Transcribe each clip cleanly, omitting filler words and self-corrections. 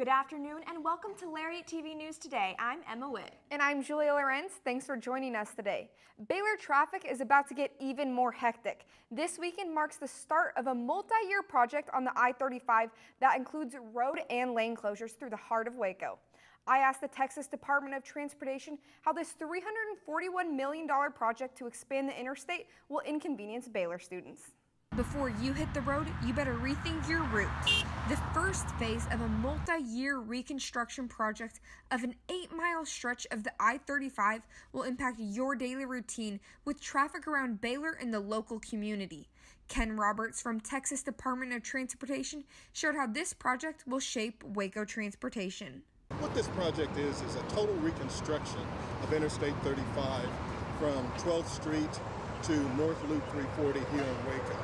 Good afternoon and welcome to Lariat TV News Today. I'm Emma Witt. And I'm Julia Lorenz. Thanks for joining us today. Baylor traffic is about to get even more hectic. This weekend marks the start of a multi-year project on the I35 that includes road and lane closures through the heart of Waco. I asked the Texas Department of Transportation how this $341 million project to expand the interstate will inconvenience Baylor students. Before you hit the road, you better rethink your route. The first phase of a multi-year reconstruction project of an 8-mile stretch of the I-35 will impact your daily routine with traffic around Baylor and the local community. Ken Roberts from Texas Department of Transportation shared how this project will shape Waco transportation. What this project is a total reconstruction of Interstate 35 from 12th Street to North Loop 340 here in Waco.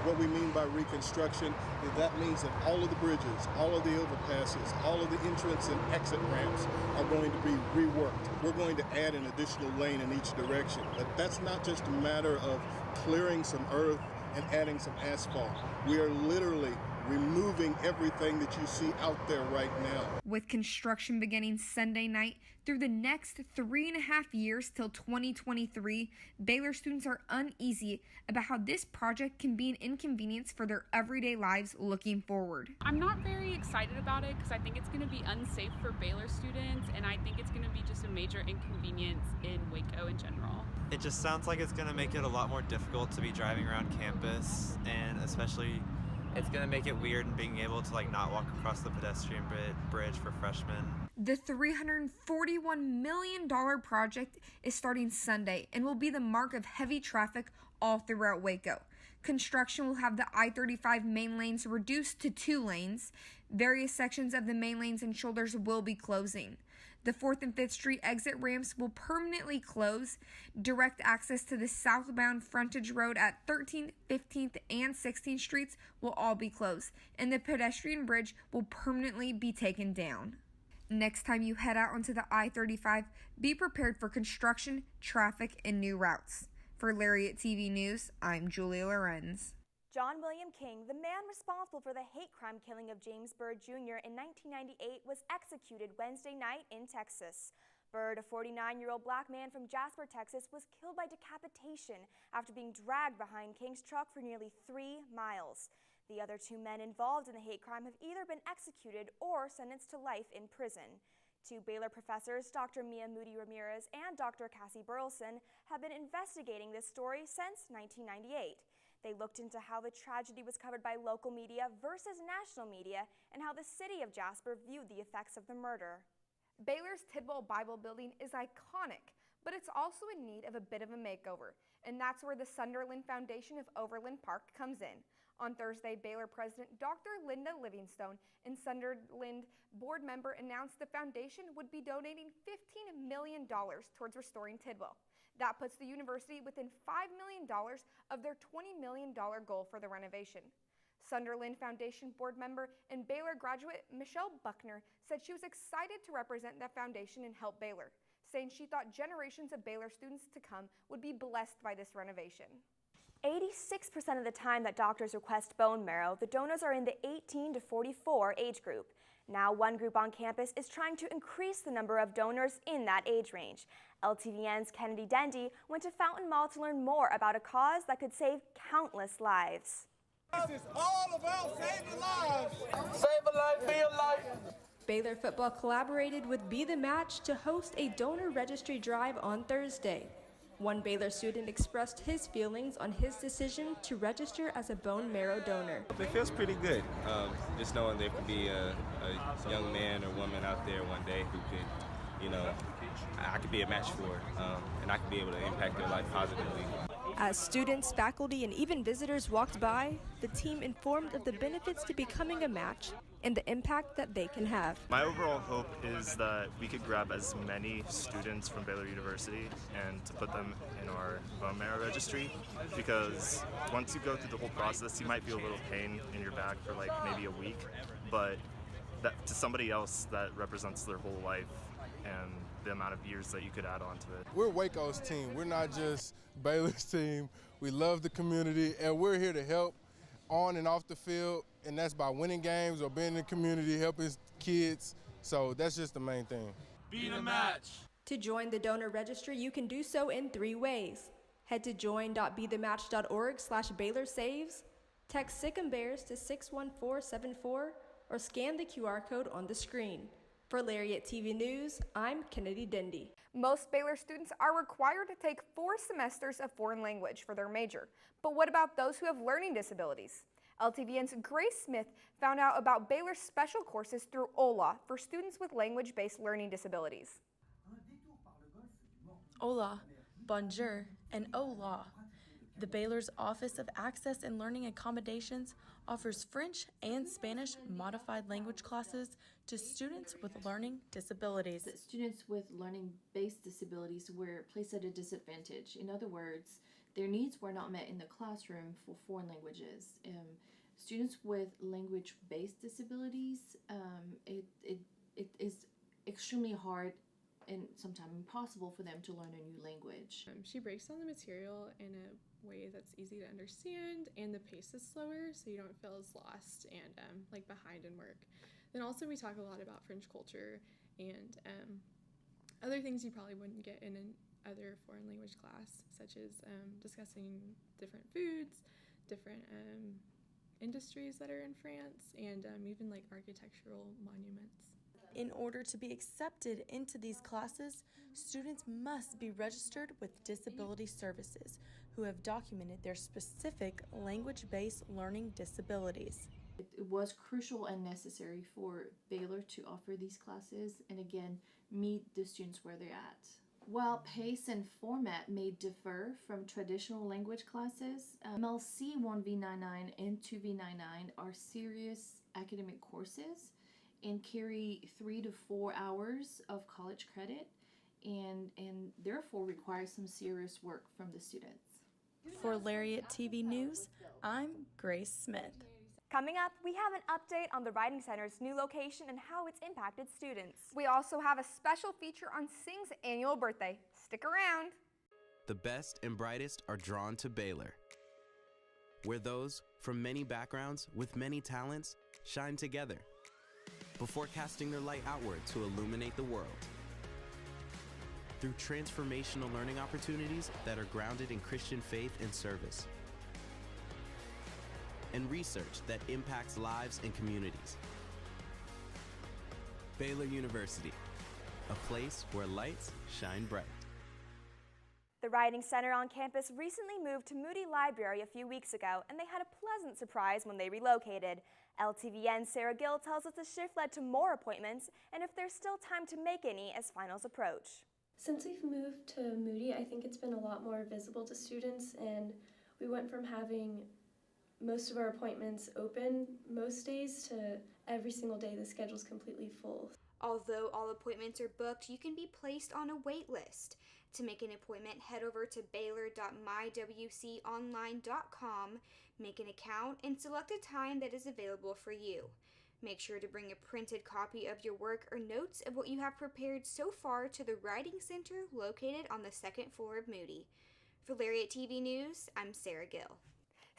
What we mean by reconstruction is that means that all of the bridges, all of the overpasses, all of the entrance and exit ramps are going to be reworked. We're going to add an additional lane in each direction, but that's not just a matter of clearing some earth and adding some asphalt. We are literally removing everything that you see out there right now. With construction beginning Sunday night through the next 3.5 years till 2023, Baylor students are uneasy about how this project can be an inconvenience for their everyday lives looking forward. I'm not very excited about it because I think it's going to be unsafe for Baylor students, and I think it's going to be just a major inconvenience in Waco in general. It just sounds like it's going to make it a lot more difficult to be driving around campus, and especially it's going to make it weird in being able to not walk across the pedestrian bridge for freshmen. The $341 million project is starting Sunday and will be the mark of heavy traffic all throughout Waco. Construction will have the I-35 main lanes reduced to 2 lanes. Various sections of the main lanes and shoulders will be closing. The 4th and 5th Street exit ramps will permanently close. Direct access to the southbound frontage road at 13th, 15th, and 16th Streets will all be closed, and the pedestrian bridge will permanently be taken down. Next time you head out onto the I-35, be prepared for construction, traffic, and new routes. For Lariat TV News, I'm Julia Lorenz. John William King, the man responsible for the hate crime killing of James Byrd Jr. in 1998, was executed Wednesday night in Texas. Byrd, a 49-year-old black man from Jasper, Texas, was killed by decapitation after being dragged behind King's truck for nearly 3 miles. The other 2 men involved in the hate crime have either been executed or sentenced to life in prison. 2 Baylor professors, Dr. Mia Moody Ramirez and Dr. Cassie Burleson, have been investigating this story since 1998. They looked into how the tragedy was covered by local media versus national media and how the city of Jasper viewed the effects of the murder. Baylor's Tidwell Bible building is iconic, but it's also in need of a bit of a makeover, and that's where the Sunderland Foundation of Overland Park comes in. On Thursday, Baylor President Dr. Linda Livingstone and Sunderland board member announced the foundation would be donating $15 million towards restoring Tidwell. That puts the university within $5 million of their $20 million goal for the renovation. Sunderland Foundation board member and Baylor graduate Michelle Buckner said she was excited to represent the foundation and help Baylor, saying she thought generations of Baylor students to come would be blessed by this renovation. 86% of the time that doctors request bone marrow, the donors are in the 18 to 44 age group. Now, one group on campus is trying to increase the number of donors in that age range. LTVN's Kennedy Dendy went to Fountain Mall to learn more about a cause that could save countless lives. This is all about saving lives. Save a life, be a life. Baylor football collaborated with Be The Match to host a donor registry drive on Thursday. One Baylor student expressed his feelings on his decision to register as a bone marrow donor. It feels pretty good, just knowing there could be a young man or woman out there one day who could, I could be a match for, and I could be able to impact their life positively. As students, faculty, and even visitors walked by, the team informed of the benefits to becoming a match and the impact that they can have. My overall hope is that we could grab as many students from Baylor University and to put them in our bone marrow registry, because once you go through the whole process, you might feel a little pain in your back for maybe a week, but that to somebody else that represents their whole life and the amount of years that you could add on to it. We're Waco's team. We're not just Baylor's team. We love the community, and we're here to help. on and off the field, and that's by winning games or being in the community, helping kids. So that's just the main thing. Be the match. To join the donor registry, you can do so in 3 ways. Head to join.bethematch.org/Baylor Saves, text Sick and Bears to 61474, or scan the QR code on the screen. For Lariat TV News, I'm Kennedy Dendy. Most Baylor students are required to take 4 semesters of foreign language for their major. But what about those who have learning disabilities? LTVN's Grace Smith found out about Baylor's special courses through OLA for students with language-based learning disabilities. Hola, bonjour, and hola. The Baylor's Office of Access and Learning Accommodations offers French and Spanish modified language classes to students with learning disabilities. Students with learning-based disabilities were placed at a disadvantage. In other words, their needs were not met in the classroom for foreign languages. Students with language-based disabilities, it is extremely hard and sometimes impossible for them to learn a new language. She breaks down the material in a way that's easy to understand, and the pace is slower, so you don't feel as lost and like behind in work. Then also we talk a lot about French culture and other things you probably wouldn't get in another foreign language class, such as discussing different foods, different industries that are in France, and even like architectural monuments. In order to be accepted into these classes, students must be registered with Disability Services, who have documented their specific language-based learning disabilities. It was crucial and necessary for Baylor to offer these classes and again meet the students where they're at. While pace and format may differ from traditional language classes, MLC 1V99 and 2V99 are serious academic courses and carry 3 to 4 hours of college credit and therefore require some serious work from the students. For Lariat TV News, I'm Grace Smith. Coming up, we have an update on the Writing Center's new location and how it's impacted students. We also have a special feature on Sing's annual birthday. Stick around. The best and brightest are drawn to Baylor, where those from many backgrounds with many talents shine together before casting their light outward to illuminate the world. Through transformational learning opportunities that are grounded in Christian faith and service, and research that impacts lives and communities. Baylor University, a place where lights shine bright. The Writing Center on campus recently moved to Moody Library a few weeks ago, and they had a pleasant surprise when they relocated. LTVN's Sarah Gill tells us the shift led to more appointments and if there's still time to make any as finals approach. Since we've moved to Moody, I think it's been a lot more visible to students, and we went from having most of our appointments open most days to every single day the schedule's completely full. Although all appointments are booked, you can be placed on a wait list. To make an appointment, head over to baylor.mywconline.com, make an account, and select a time that is available for you. Make sure to bring a printed copy of your work or notes of what you have prepared so far to the Writing Center located on the 2nd floor of Moody. For Lariat TV News, I'm Sarah Gill.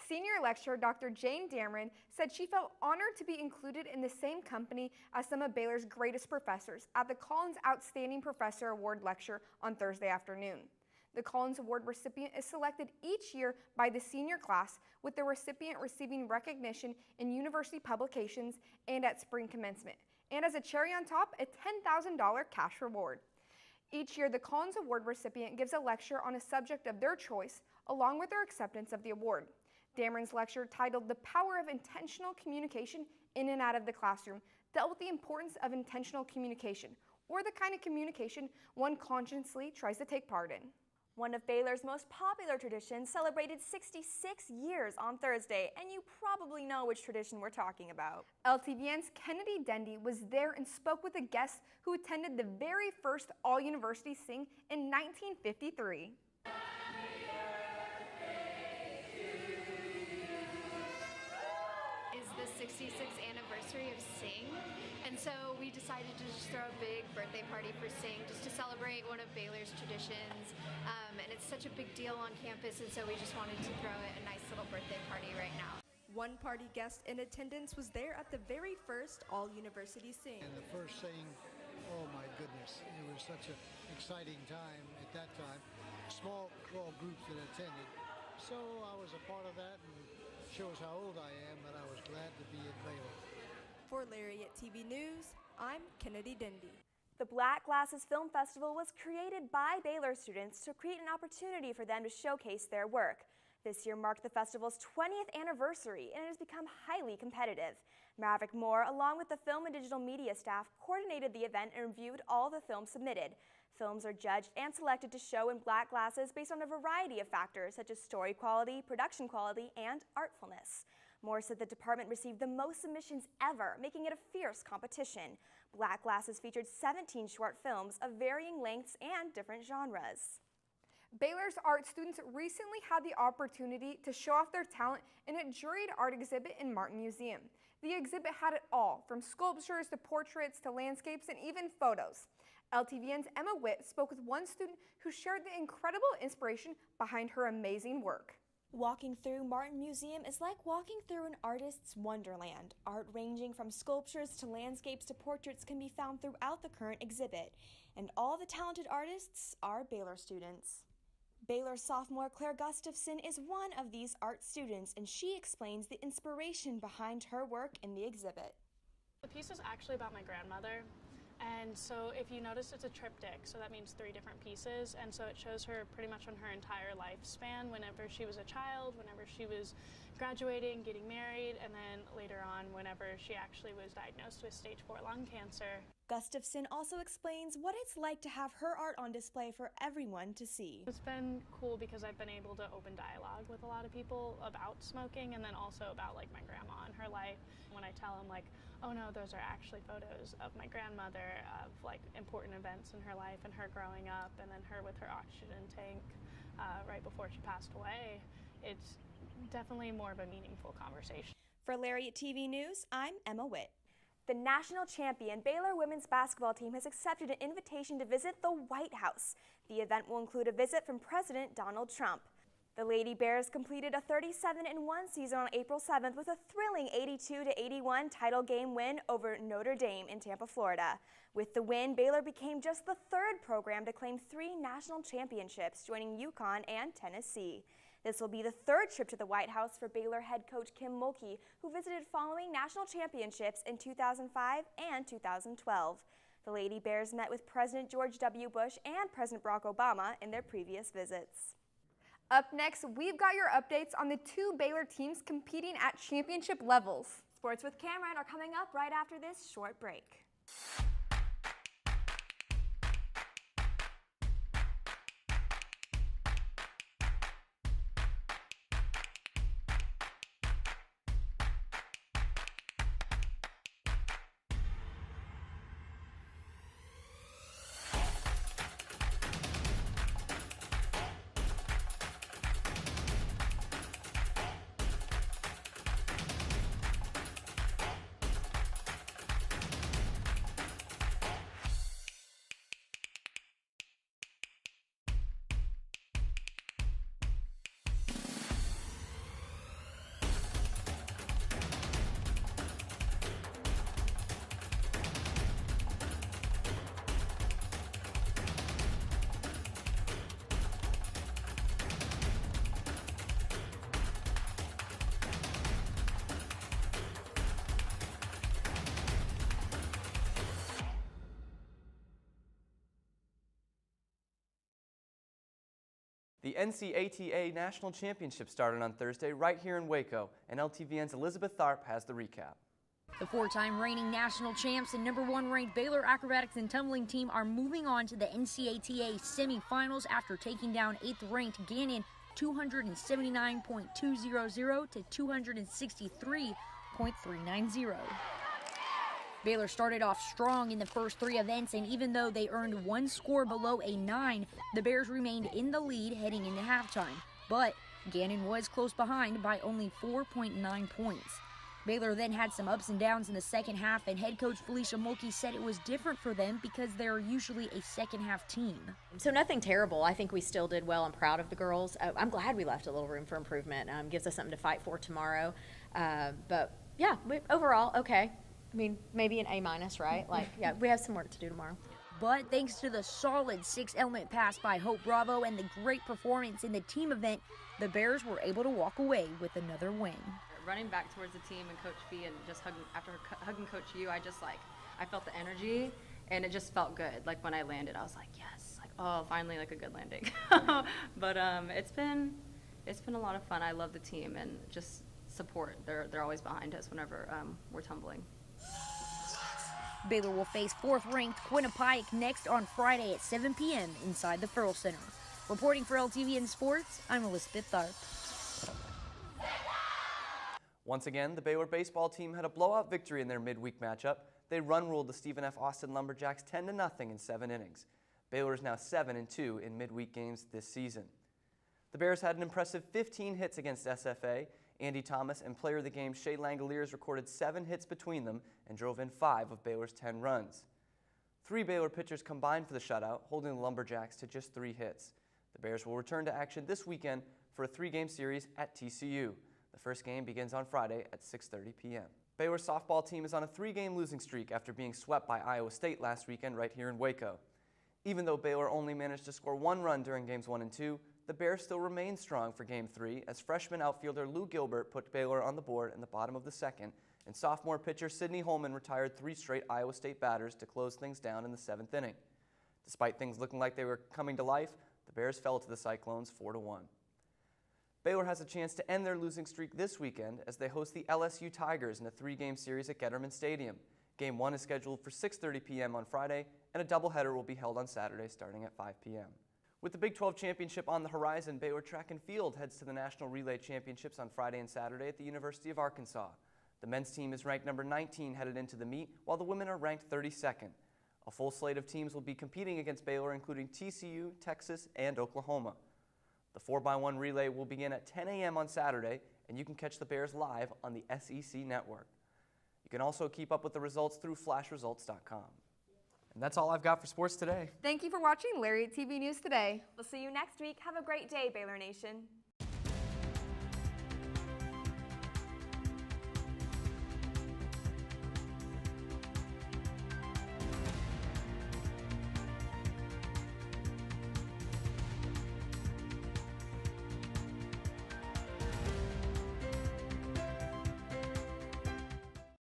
Senior lecturer Dr. Jane Dameron said she felt honored to be included in the same company as some of Baylor's greatest professors at the Collins Outstanding Professor Award lecture on Thursday afternoon. The Collins Award recipient is selected each year by the senior class, with the recipient receiving recognition in university publications and at spring commencement, and as a cherry on top, a $10,000 cash reward. Each year, the Collins Award recipient gives a lecture on a subject of their choice, along with their acceptance of the award. Dameron's lecture, titled The Power of Intentional Communication in and Out of the Classroom, dealt with the importance of intentional communication, or the kind of communication one consciously tries to take part in. One of Baylor's most popular traditions celebrated 66 years on Thursday, and you probably know which tradition we're talking about. LTVN's Kennedy Dendy was there and spoke with a guest who attended the very first All-University Sing in 1953. Is the 66th anniversary of Sing, and so we decided to just throw a big birthday party for Sing just to celebrate one of Baylor's traditions, and it's such a big deal on campus, and so we just wanted to throw it a nice little birthday party right now. One party guest in attendance was there at the very first All-University Sing. And the first sing, oh my goodness, it was such an exciting time at that time. Small groups that attended. So I was a part of that, and shows how old I am, but I was glad to be at Baylor. For Lariat TV News, I'm Kennedy Dendy. The Black Glasses Film Festival was created by Baylor students to create an opportunity for them to showcase their work. This year marked the festival's 20th anniversary, and it has become highly competitive. Maverick Moore, along with the film and digital media staff, coordinated the event and reviewed all the films submitted. Films are judged and selected to show in black glasses based on a variety of factors such as story quality, production quality, and artfulness. Moore said the department received the most submissions ever, making it a fierce competition. Black Glasses featured 17 short films of varying lengths and different genres. Baylor's art students recently had the opportunity to show off their talent in a juried art exhibit in Martin Museum. The exhibit had it all, from sculptures to portraits to landscapes and even photos. LTVN's Emma Witt spoke with one student who shared the incredible inspiration behind her amazing work. Walking through Martin Museum is like walking through an artist's wonderland. Art ranging from sculptures to landscapes to portraits can be found throughout the current exhibit. And all the talented artists are Baylor students. Baylor sophomore Claire Gustafson is one of these art students, and she explains the inspiration behind her work in the exhibit. The piece is actually about my grandmother. And so if you notice, it's a triptych, so that means 3 different pieces, and so it shows her pretty much on her entire lifespan, whenever she was a child, whenever she was graduating, getting married, and then later on whenever she actually was diagnosed with stage 4 lung cancer. Gustafson also explains what it's like to have her art on display for everyone to see. It's been cool because I've been able to open dialogue with a lot of people about smoking, and then also about like my grandma and her life. When I tell them like, oh no, those are actually photos of my grandmother, of like important events in her life and her growing up, and then her with her oxygen tank right before she passed away, it's definitely more of a meaningful conversation. For Lariat TV News, I'm Emma Witt. The national champion Baylor women's basketball team has accepted an invitation to visit the White House. The event will include a visit from President Donald Trump. The Lady Bears completed a 37-1 season on April 7th with a thrilling 82-81 title game win over Notre Dame in Tampa, Florida. With the win, Baylor became just the 3rd program to claim 3 national championships, joining UConn and Tennessee. This will be the 3rd trip to the White House for Baylor head coach Kim Mulkey, who visited following national championships in 2005 and 2012. The Lady Bears met with President George W. Bush and President Barack Obama in their previous visits. Up next, we've got your updates on the 2 Baylor teams competing at championship levels. Sports with Cameron are coming up right after this short break. The NCATA National Championship started on Thursday right here in Waco, and LTVN's Elizabeth Tharp has the recap. The 4-time reigning national champs and #1 ranked Baylor acrobatics and tumbling team are moving on to the NCATA semifinals after taking down 8th ranked Gannon 279.200 to 263.390. Baylor started off strong in the first 3 events, and even though they earned 1 score below a 9, the Bears remained in the lead heading into halftime. But Gannon was close behind by only 4.9 points. Baylor then had some ups and downs in the second half, and head coach Felicia Mulkey said it was different for them because they're usually a second-half team. So nothing terrible. I think we still did well. I'm proud of the girls. I'm glad we left a little room for improvement. Gives us something to fight for tomorrow. But yeah, overall, okay. I mean, maybe an A-, right? Like, yeah, we have some work to do tomorrow. But thanks to the solid 6-element pass by Hope Bravo and the great performance in the team event, the Bears were able to walk away with another win. Running back towards the team and Coach B and just hugging Coach U, I felt the energy and it just felt good. Like when I landed, I was like, yes, like, oh, finally like a good landing. But it's been a lot of fun. I love the team and just support. They're always behind us whenever we're tumbling. Baylor will face 4th-ranked Quinnipiac next on Friday at 7 p.m. inside the Ferrell Center. Reporting for LTVN Sports, I'm Elizabeth Tharp. Once again, the Baylor baseball team had a blowout victory in their midweek matchup. They run-ruled the Stephen F. Austin Lumberjacks 10-0 in 7 innings. Baylor is now 7-2 in midweek games this season. The Bears had an impressive 15 hits against SFA. Andy Thomas and player of the game Shea Langoliers recorded 7 hits between them and drove in 5 of Baylor's 10 runs. 3 Baylor pitchers combined for the shutout, holding the Lumberjacks to just 3 hits. The Bears will return to action this weekend for a 3-game series at TCU. The first game begins on Friday at 6:30 p.m. Baylor's softball team is on a 3-game losing streak after being swept by Iowa State last weekend right here in Waco. Even though Baylor only managed to score 1 run during games 1 and 2, the Bears still remain strong for Game 3 as freshman outfielder Lou Gilbert put Baylor on the board in the bottom of the second, and sophomore pitcher Sidney Holman retired 3 straight Iowa State batters to close things down in the 7th inning. Despite things looking like they were coming to life, the Bears fell to the Cyclones 4-1. Baylor has a chance to end their losing streak this weekend as they host the LSU Tigers in a 3-game series at Getterman Stadium. Game 1 is scheduled for 6:30 p.m. on Friday, and a doubleheader will be held on Saturday starting at 5 p.m. With the Big 12 Championship on the horizon, Baylor Track and Field heads to the National Relay Championships on Friday and Saturday at the University of Arkansas. The men's team is ranked number 19 headed into the meet, while the women are ranked 32nd. A full slate of teams will be competing against Baylor, including TCU, Texas, and Oklahoma. The 4x1 relay will begin at 10 a.m. on Saturday, and you can catch the Bears live on the SEC Network. You can also keep up with the results through flashresults.com. And that's all I've got for sports today. Thank you for watching Lariat TV News Today. We'll see you next week. Have a great day, Baylor Nation.